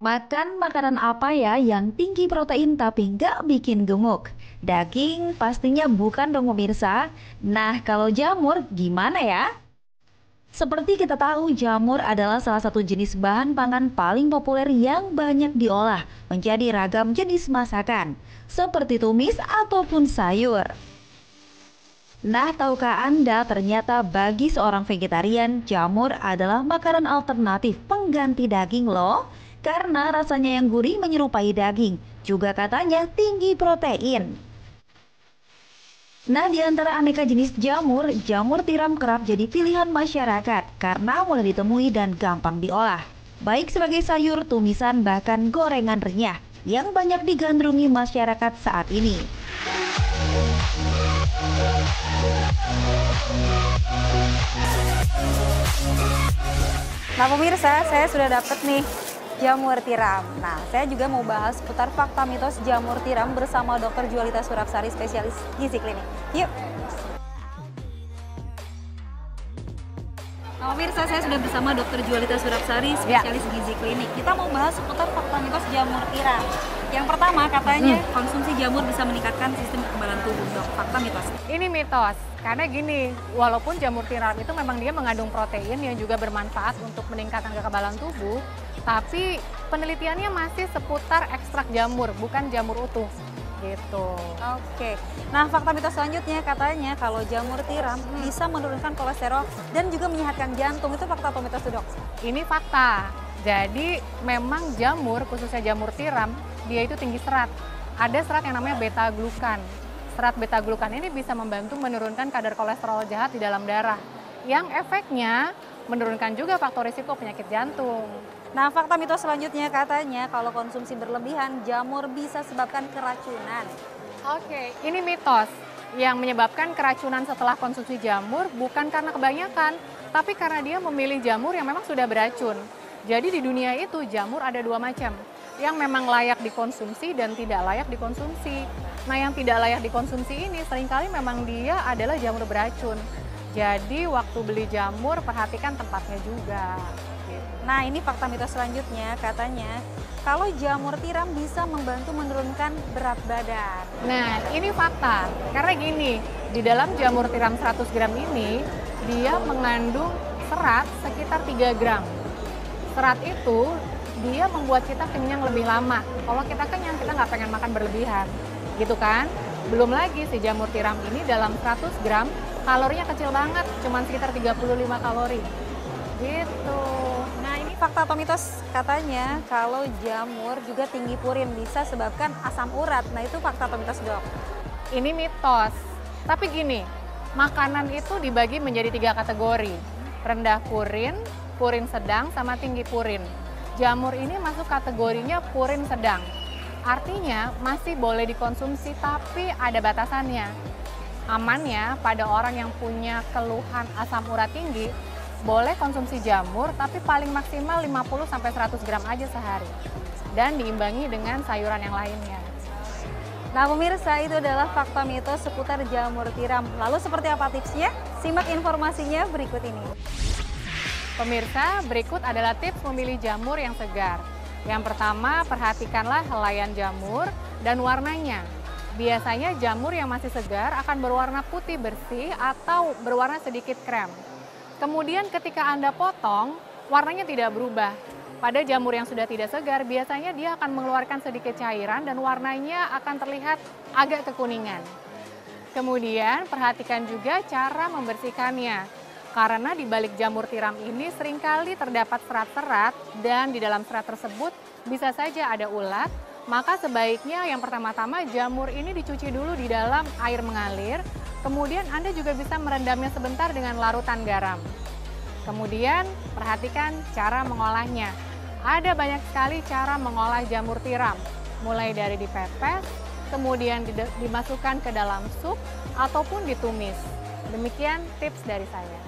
Makan makanan apa ya yang tinggi protein tapi nggak bikin gemuk? Daging pastinya bukan dong pemirsa. Nah kalau jamur gimana ya? Seperti kita tahu jamur adalah salah satu jenis bahan pangan paling populer yang banyak diolah menjadi ragam jenis masakan. Seperti tumis ataupun sayur. Nah, tahukah Anda ternyata bagi seorang vegetarian, jamur adalah makanan alternatif pengganti daging loh. Karena rasanya yang gurih menyerupai daging, juga katanya tinggi protein. Nah, di antara aneka jenis jamur, jamur tiram kerap jadi pilihan masyarakat karena mudah ditemui dan gampang diolah. Baik sebagai sayur, tumisan, bahkan gorengan renyah yang banyak digandrungi masyarakat saat ini. Nah pemirsa, saya sudah dapat nih jamur tiram. Nah, saya juga mau bahas seputar fakta mitos jamur tiram bersama Dr. Jualita Suraksari, spesialis gizi klinik. Yuk! Nah pemirsa, saya sudah bersama Dr. Jualita Suraksari, spesialis gizi klinik. Kita mau bahas seputar fakta mitos jamur tiram. Yang pertama, katanya konsumsi jamur bisa meningkatkan sistem kekebalan tubuh. Dok, fakta mitos. Ini mitos, karena gini, walaupun jamur tiram itu memang dia mengandung protein yang juga bermanfaat untuk meningkatkan kekebalan tubuh, tapi penelitiannya masih seputar ekstrak jamur, bukan jamur utuh. Gitu. Oke, nah fakta mitos selanjutnya katanya kalau jamur tiram bisa menurunkan kolesterol dan juga menyehatkan jantung. Itu fakta atau mitos tuh, Dok? Ini fakta. Jadi memang jamur, khususnya jamur tiram, dia itu tinggi serat. Ada serat yang namanya beta-glukan. Serat beta-glukan ini bisa membantu menurunkan kadar kolesterol jahat di dalam darah. Yang efeknya menurunkan juga faktor risiko penyakit jantung. Nah, fakta mitos selanjutnya katanya kalau konsumsi berlebihan, jamur bisa sebabkan keracunan. Oke, ini mitos. Yang menyebabkan keracunan setelah konsumsi jamur bukan karena kebanyakan, tapi karena dia memilih jamur yang memang sudah beracun. Jadi di dunia itu jamur ada dua macam, yang memang layak dikonsumsi dan tidak layak dikonsumsi. Nah, yang tidak layak dikonsumsi ini seringkali memang dia adalah jamur beracun. Jadi waktu beli jamur perhatikan tempatnya juga. Nah, ini fakta mitos selanjutnya katanya kalau jamur tiram bisa membantu menurunkan berat badan. Nah, ini fakta. Karena gini, di dalam jamur tiram 100 gram ini, dia mengandung serat sekitar 3 gram. Serat itu, dia membuat kita kenyang lebih lama. Kalau kita kenyang, kita nggak pengen makan berlebihan. Gitu kan? Belum lagi si jamur tiram ini dalam 100 gram, kalorinya kecil banget, cuma sekitar 35 kalori. Gitu. Nah, ini fakta atau mitos katanya kalau jamur juga tinggi purin bisa sebabkan asam urat. Nah, itu fakta atau mitos, Dok? Ini mitos. Tapi gini, makanan itu dibagi menjadi 3 kategori. Rendah purin, purin sedang, sama tinggi purin. Jamur ini masuk kategorinya purin sedang. Artinya masih boleh dikonsumsi tapi ada batasannya. Amannya pada orang yang punya keluhan asam urat tinggi, boleh konsumsi jamur tapi paling maksimal 50-100 gram aja sehari. Dan diimbangi dengan sayuran yang lainnya. Nah pemirsa, itu adalah fakta mitos seputar jamur tiram. Lalu seperti apa tipsnya? Simak informasinya berikut ini. Pemirsa, berikut adalah tips memilih jamur yang segar. Yang pertama, perhatikanlah helaian jamur dan warnanya. Biasanya jamur yang masih segar akan berwarna putih bersih atau berwarna sedikit krem. Kemudian ketika Anda potong, warnanya tidak berubah. Pada jamur yang sudah tidak segar, biasanya dia akan mengeluarkan sedikit cairan dan warnanya akan terlihat agak kekuningan. Kemudian perhatikan juga cara membersihkannya. Karena di balik jamur tiram ini seringkali terdapat serat-serat dan di dalam serat tersebut bisa saja ada ulat, maka sebaiknya yang pertama-tama jamur ini dicuci dulu di dalam air mengalir, kemudian Anda juga bisa merendamnya sebentar dengan larutan garam. Kemudian perhatikan cara mengolahnya. Ada banyak sekali cara mengolah jamur tiram, mulai dari dipepes, kemudian dimasukkan ke dalam sup, ataupun ditumis. Demikian tips dari saya.